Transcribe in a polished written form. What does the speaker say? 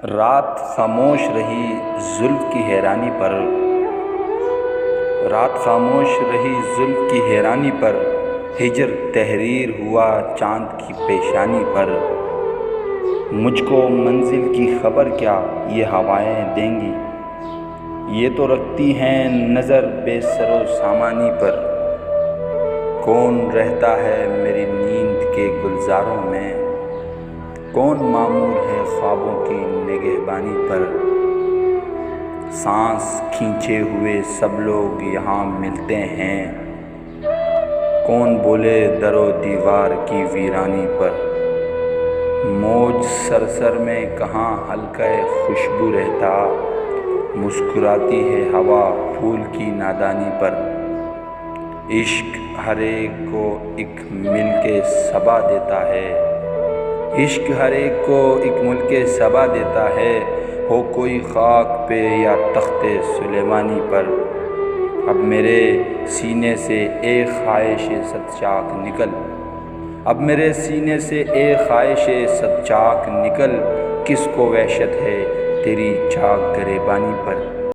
رات خاموش رہی زلف کی حیرانی پر، رات خاموش رہی زلف کی حیرانی پر، ہجر تحریر ہوا چاند کی پیشانی پر۔ مجھ کو منزل کی خبر کیا یہ ہوائیں دیں گی، یہ تو رکھتی ہیں نظر بے سر و سامانی پر۔ کون رہتا ہے میری نیند کے گلزاروں میں، کون مامور ہے خوابوں کی نگہبانی پر۔ سانس کھینچے ہوئے سب لوگ یہاں ملتے ہیں، کون بولے در و دیوار کی ویرانی پر۔ موج سرسر میں کہاں حلقہ خوشبو رہتا، مسکراتی ہے ہوا پھول کی نادانی پر۔ عشق ہر ایک کو ایک ملک صبا دیتا ہے، عشق ہر ایک کو ایک ملک صبا دیتا ہے، ہو کوئی خاک پہ یا تخت سلیمانی پر۔ اب میرے سینے سے ایک خواہش صد چاک نکل، اب میرے سینے سے ایک خواہش صد چاک نکل، کس کو وحشت ہے تیری چاک گریبانی پر۔